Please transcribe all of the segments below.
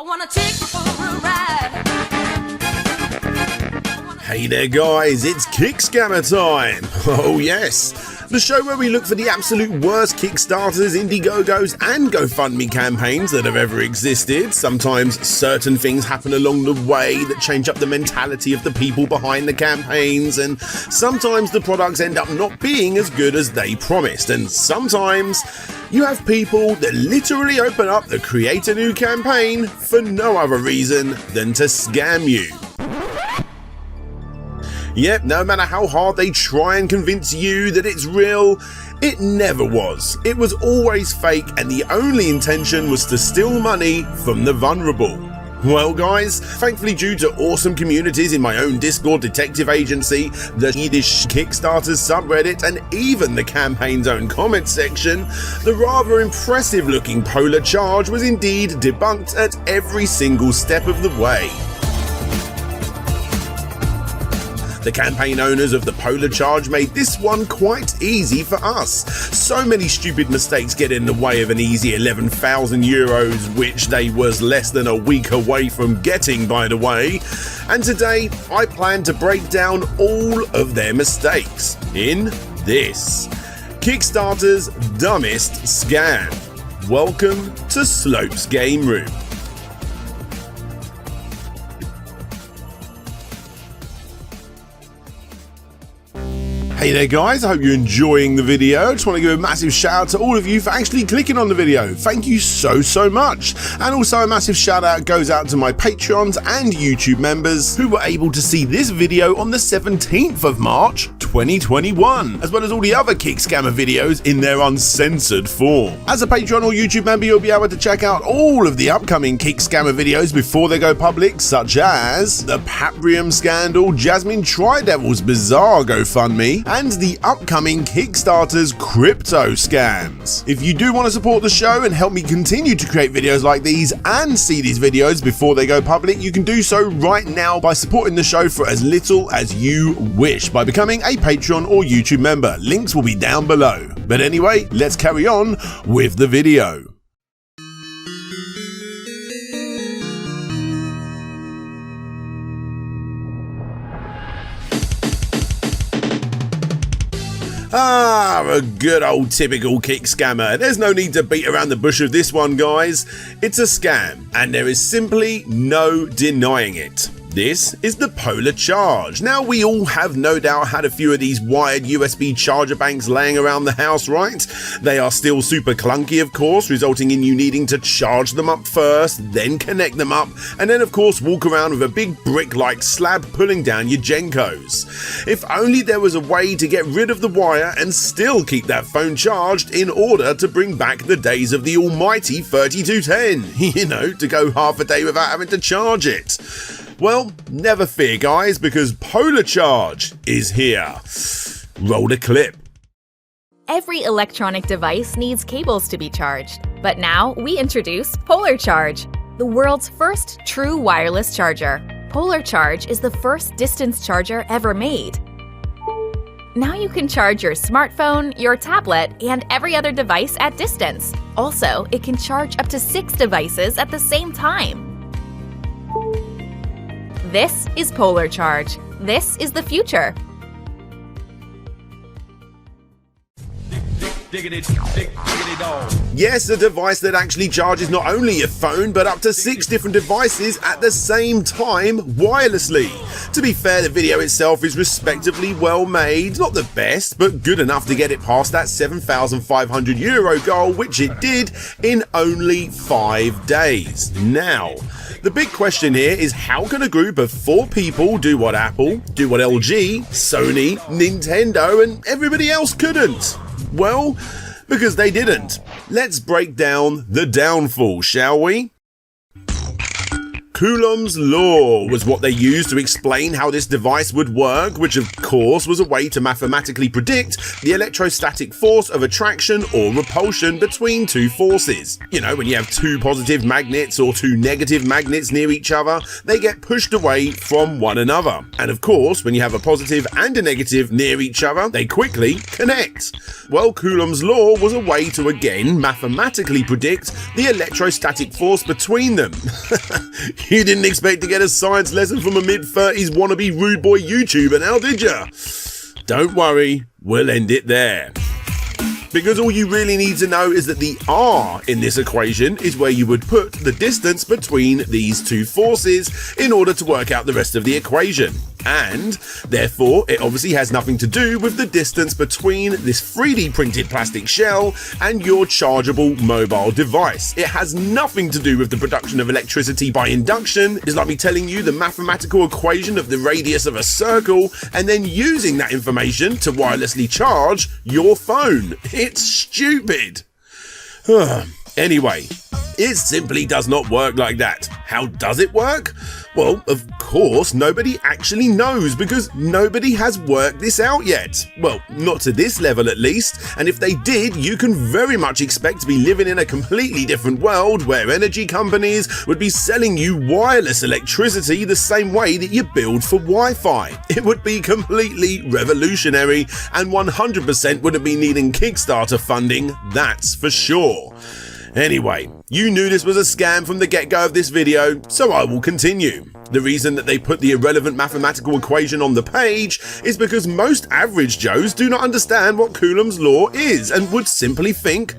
I wanna take you for a ride. Hey there guys, it's Kickstarter time! Oh yes, the show where we look for the absolute worst Kickstarters, Indiegogos and GoFundMe campaigns that have ever existed. Sometimes certain things happen along the way that change up the mentality of the people behind the campaigns, and sometimes the products end up not being as good as they promised, and sometimes you have people that literally open up the Create a New campaign for no other reason than to scam you. Yep, no matter how hard they try and convince you that it's real, it never was. It was always fake, and the only intention was to steal money from the vulnerable. Well guys, thankfully due to awesome communities in my own Discord detective agency, the Yiddish Kickstarters subreddit, and even the campaign's own comment section, the rather impressive looking Polar Charge was indeed debunked at every single step of the way. The campaign owners of the Polar Charge made this one quite easy for us. So many stupid mistakes get in the way of an easy 11,000 euros, which they was less than a week away from getting, by the way. And today, I plan to break down all of their mistakes in this Kickstarter's Dumbest Scam. Welcome to Slope's Game Room. Hey there guys, I hope you're enjoying the video. I just want to give a massive shout out to all of you for actually clicking on the video. Thank you so much. And also a massive shout out goes out to my Patreons and YouTube members who were able to see this video on the 17th of March 2021, as well as all the other Kick Scammer videos in their uncensored form. As a Patreon or YouTube member, you'll be able to check out all of the upcoming Kick Scammer videos before they go public, such as the Paprium Scandal, Jasmine Tridevil's Bizarre GoFundMe, and the upcoming Kickstarter's crypto scams. If you do want to support the show and help me continue to create videos like these and see these videos before they go public, you can do so right now by supporting the show for as little as you wish by becoming a Patreon or YouTube member. Links will be down below. But anyway, let's carry on with the video. A good old typical Kick Scammer. There's no need to beat around the bush with this one, guys. It's a scam, and there is simply no denying it. This is the Polar Charge. Now, we all have no doubt had a few of these wired USB charger banks laying around the house, right? They are still super clunky, of course, resulting in you needing to charge them up first, then connect them up, and then of course walk around with a big brick-like slab pulling down your Gencos. If only there was a way to get rid of the wire and still keep that phone charged in order to bring back the days of the almighty 3210, you know, to go half a day without having to charge it. Well, never fear guys, because Polar Charge is here. Roll the clip. Every electronic device needs cables to be charged, but now we introduce Polar Charge, the world's first true wireless charger. Polar Charge is the first distance charger ever made. Now you can charge your smartphone, your tablet, and every other device at distance. Also, it can charge up to 6 devices at the same time. This is Polar Charge. This is the future. Yes, a device that actually charges not only your phone, but up to 6 different devices at the same time wirelessly. To be fair, the video itself is respectively well made, not the best, but good enough to get it past that 7,500 euro goal, which it did in only 5 days. Now, the big question here is, how can a group of 4 people do what Apple, do what LG, Sony, Nintendo, and everybody else couldn't? Well, because they didn't. Let's break down the downfall, shall we? Coulomb's law was what they used to explain how this device would work, which of course was a way to mathematically predict the electrostatic force of attraction or repulsion between two forces. You know, when you have two positive magnets or two negative magnets near each other, they get pushed away from one another. And of course, when you have a positive and a negative near each other, they quickly connect. Well, Coulomb's law was a way to again mathematically predict the electrostatic force between them. You didn't expect to get a science lesson from a mid-30s wannabe rude boy YouTuber now, did ya? Don't worry, we'll end it there. Because all you really need to know is that the R in this equation is where you would put the distance between these two forces in order to work out the rest of the equation. And therefore, it obviously has nothing to do with the distance between this 3D printed plastic shell and your chargeable mobile device. It has nothing to do with the production of electricity by induction. It's like me telling you the mathematical equation of the radius of a circle and then using that information to wirelessly charge your phone. It's stupid. Anyway, it simply does not work like that. How does it work? Well, of course, nobody actually knows because nobody has worked this out yet. Well, not to this level at least, and if they did, you can very much expect to be living in a completely different world where energy companies would be selling you wireless electricity the same way that you build for Wi-Fi. It would be completely revolutionary and 100% wouldn't be needing Kickstarter funding, that's for sure. Anyway, you knew this was a scam from the get-go of this video, so I will continue. The reason that they put the irrelevant mathematical equation on the page is because most average Joes do not understand what Coulomb's law is and would simply think,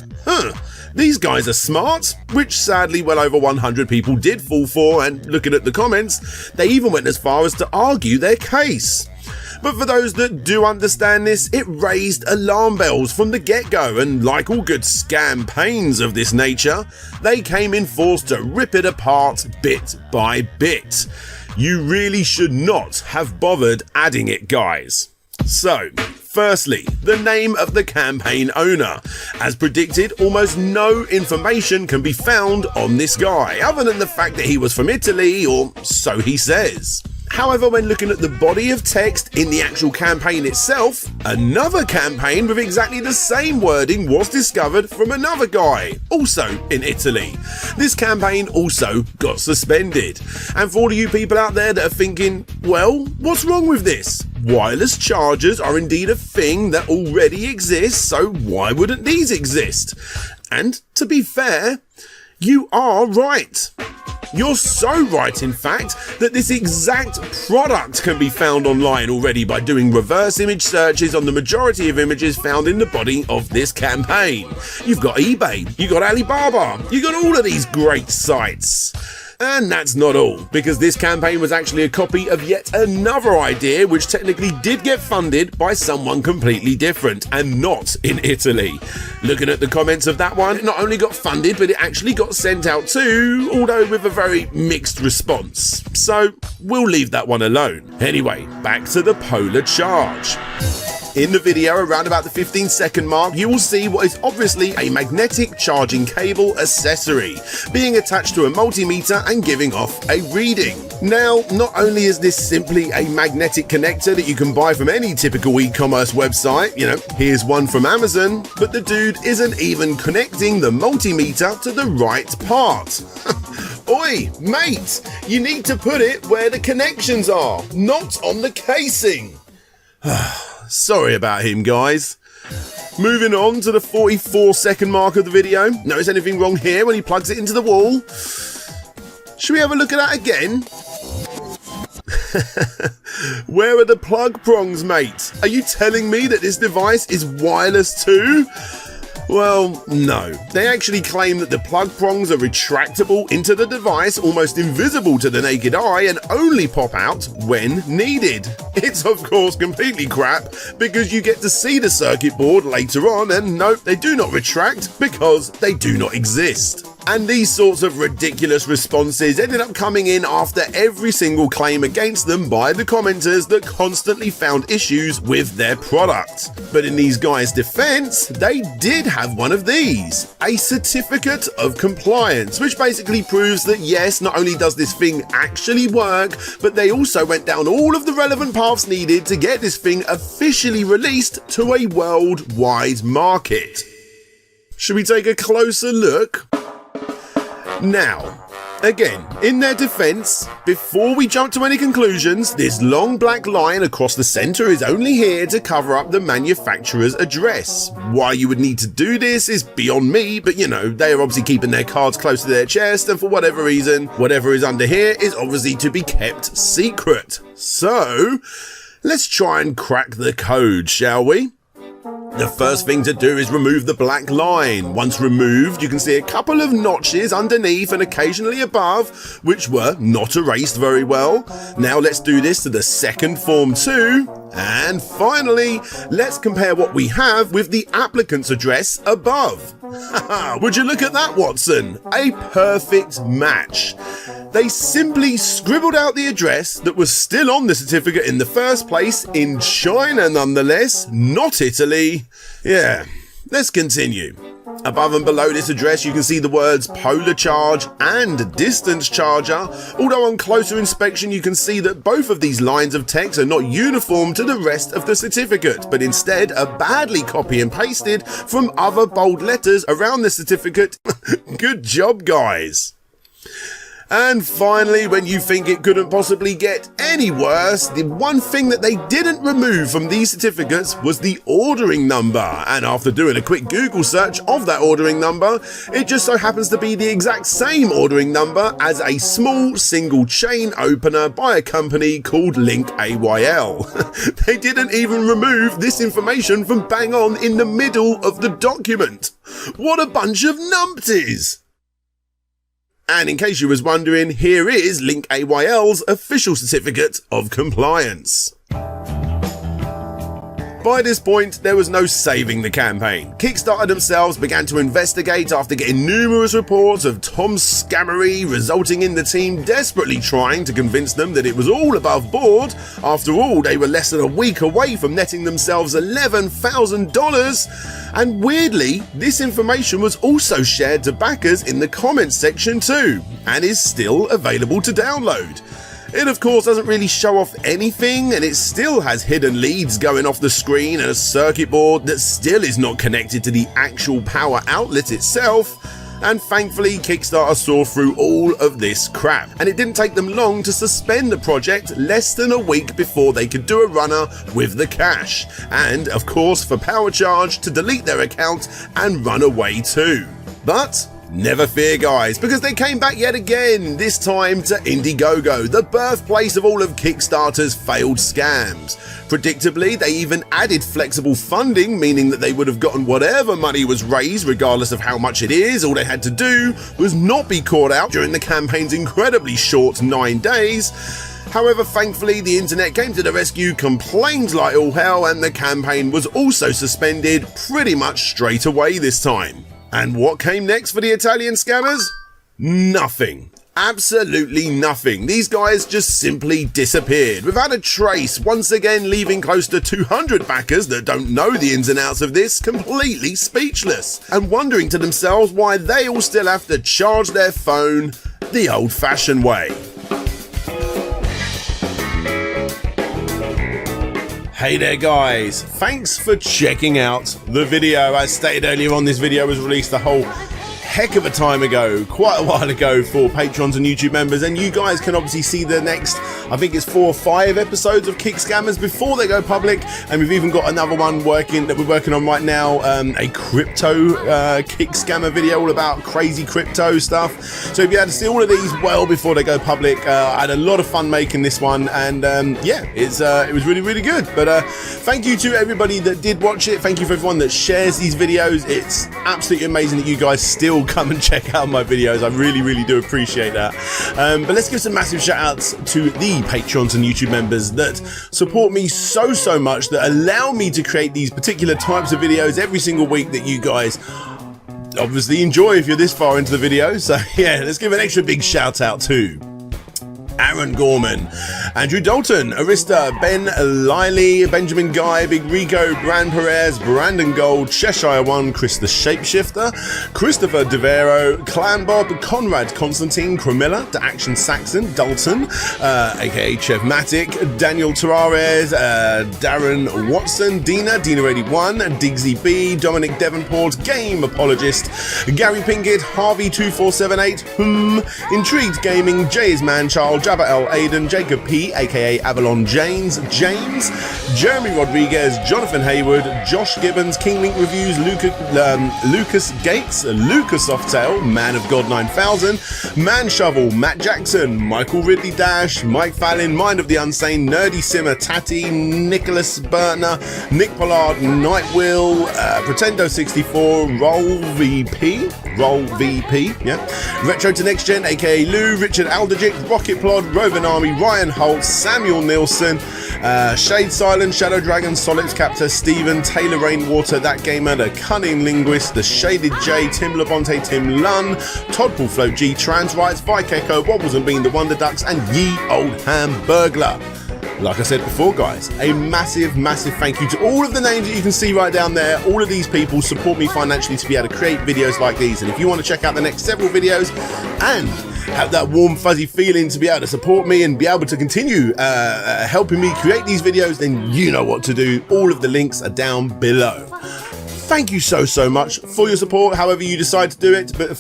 these guys are smart, which sadly well over 100 people did fall for, and looking at the comments, they even went as far as to argue their case. But for those that do understand this, it raised alarm bells from the get-go, and like all good scam pains of this nature, they came in force to rip it apart bit by bit. You really should not have bothered adding it, guys. So, firstly, the name of the campaign owner. As predicted, almost no information can be found on this guy, other than the fact that he was from Italy, or so he says. However, when looking at the body of text in the actual campaign itself, another campaign with exactly the same wording was discovered from another guy, also in Italy. This campaign also got suspended. And for all of you people out there that are thinking, well, what's wrong with this? Wireless chargers are indeed a thing that already exists, so why wouldn't these exist? And to be fair, you are right. You're so right, in fact, that this exact product can be found online already by doing reverse image searches on the majority of images found in the body of this campaign. You've got eBay, you've got Alibaba, you've got all of these great sites. And that's not all, because this campaign was actually a copy of yet another idea which technically did get funded by someone completely different and not in Italy. Looking at the comments of that one, it not only got funded, but it actually got sent out too, although with a very mixed response. So we'll leave that one alone. Anyway, back to the polar charge. In the video, around about the 15-second mark, you will see what is obviously a magnetic charging cable accessory being attached to a multimeter and giving off a reading. Now, not only is this simply a magnetic connector that you can buy from any typical e-commerce website, here's one from Amazon, but the dude isn't even connecting the multimeter to the right part. Oi, mate, you need to put it where the connections are, not on the casing. Sorry about him, guys. Moving on to the 44-second mark of the video. Notice anything wrong here when he plugs it into the wall? Should we have a look at that again? Where are the plug prongs, mate? Are you telling me that this device is wireless too? Well, no. They actually claim that the plug prongs are retractable into the device, almost invisible to the naked eye, and only pop out when needed. It's of course completely crap, because you get to see the circuit board later on, and nope, they do not retract because they do not exist. And these sorts of ridiculous responses ended up coming in after every single claim against them by the commenters that constantly found issues with their product. But in these guys' defense, they did have one of these, a certificate of compliance, which basically proves that yes, not only does this thing actually work, but they also went down all of the relevant paths needed to get this thing officially released to a worldwide market. Should we take a closer look? Now, again, in their defense, before we jump to any conclusions, this long black line across the center is only here to cover up the manufacturer's address. Why you would need to do this is beyond me, but you know, they are obviously keeping their cards close to their chest, and for whatever reason, whatever is under here is obviously to be kept secret. So, let's try and crack the code, shall we? The first thing to do is remove the black line. Once removed, you can see a couple of notches underneath and occasionally above, which were not erased very well. Now let's do this to the second form too. And finally, let's compare what we have with the applicant's address above. Would you look at that, Watson? A perfect match. They simply scribbled out the address that was still on the certificate in the first place, in China nonetheless, not Italy. Yeah, let's continue. Above and below this address you can see the words polar charge and distance charger, although on closer inspection you can see that both of these lines of text are not uniform to the rest of the certificate, but instead are badly copy and pasted from other bold letters around the certificate. Good job, guys. And finally, when you think it couldn't possibly get any worse, the one thing that they didn't remove from these certificates was the ordering number. And after doing a quick Google search of that ordering number, it just so happens to be the exact same ordering number as a small single chain opener by a company called Link AYL. They didn't even remove this information from bang on in the middle of the document. What a bunch of numpties! And in case you was wondering, here is Link AYL's official certificate of compliance. By this point, there was no saving the campaign. Kickstarter themselves began to investigate after getting numerous reports of Tom's scammery, resulting in the team desperately trying to convince them that it was all above board. After all, they were less than a week away from netting themselves $11,000. And weirdly, this information was also shared to backers in the comments section too, and is still available to download. It of course doesn't really show off anything, and it still has hidden leads going off the screen and a circuit board that still is not connected to the actual power outlet itself. And thankfully Kickstarter saw through all of this crap, and it didn't take them long to suspend the project less than a week before they could do a runner with the cash, and of course for Power Charge to delete their account and run away too. But never fear, guys, because they came back yet again, this time to Indiegogo, the birthplace of all of Kickstarter's failed scams. Predictably, they even added flexible funding, meaning that they would have gotten whatever money was raised regardless of how much it is. All they had to do was not be caught out during the campaign's incredibly short 9 days. However, thankfully, the internet came to the rescue, complained like all hell, and the campaign was also suspended pretty much straight away this time. And what came next for the Italian scammers? Nothing. Absolutely nothing. These guys just simply disappeared without a trace, once again leaving close to 200 backers that don't know the ins and outs of this completely speechless and wondering to themselves why they all still have to charge their phone the old-fashioned way. Hey there guys, thanks for checking out the video. As stated earlier on, this video was released a whole heck of a time ago, quite a while ago, for patrons and YouTube members, and you guys can obviously see the next, I think it's 4 or 5 episodes of Kick Scammers before they go public, and we've even got another one that we're working on right now, a crypto Kick Scammer video all about crazy crypto stuff. So if you had to see all of these well before they go public, I had a lot of fun making this one, and yeah, it was really good. But thank you to everybody that did watch it. Thank you for everyone that shares these videos. It's absolutely amazing that you guys still come and check out my videos. I really do appreciate that. But let's give some massive shout outs to the patrons and YouTube members that support me so much, that allow me to create these particular types of videos every single week that you guys obviously enjoy if you're this far into the video. So yeah, let's give an extra big shout out to Aaron Gorman, Andrew Dalton, Arista, Ben Liley, Benjamin Guy, Big Rico, Bran Perez, Brandon Gold, Cheshire One, Chris the Shapeshifter, Christopher DeVero, Clan Bob, Conrad Constantine, Cromilla, The Action Saxon, Dalton, aka Chev Matic, Daniel Tarares, Darren Watson, Dina81, Diggsy B, Dominic Devonport, Game Apologist, Gary Pinkett, Harvey2478, Intrigued Gaming, Jay's Manchild, Jabba L. Aiden, Jacob P, aka Avalon James, Jeremy Rodriguez, Jonathan Hayward, Josh Gibbons, King Link Reviews, Lucas Gates, Lucas Softail, Man of God 9000, Man Shovel, Matt Jackson, Michael Ridley Dash, Mike Fallon, Mind of the Unsane, Nerdy Simmer, Tatty, Nicholas Bertner, Nick Pollard, Nightwill, Pretendo64, Roll VP, yeah, Retro to Next Gen, aka Lou, Richard Alderjic, Rocket Plod, Rovan Army, Ryan Holt, Samuel Nilsson, Shade Silent, Shadow Dragon, Solix Captor, Stephen, Taylor Rainwater, That Gamer, The Cunning Linguist, The Shaded J, Tim Labonte, Tim Lunn, Todd Paul Float G, Trans Rights, Vike Echo, Wobbles and Bean, The Wonder Ducks, and Ye Old Hamburglar. Like I said before, guys, a massive thank you to all of the names that you can see right down there. All of these people support me financially to be able to create videos like these. And if you want to check out the next several videos and have that warm fuzzy feeling to be able to support me and be able to continue helping me create these videos, then you know what to do. All of the links are down below. Thank you so much for your support, however you decide to do it. But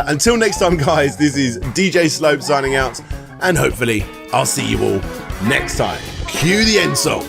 until next time, guys, this is DJ Slope signing out, and hopefully I'll see you all next time. Cue the end song.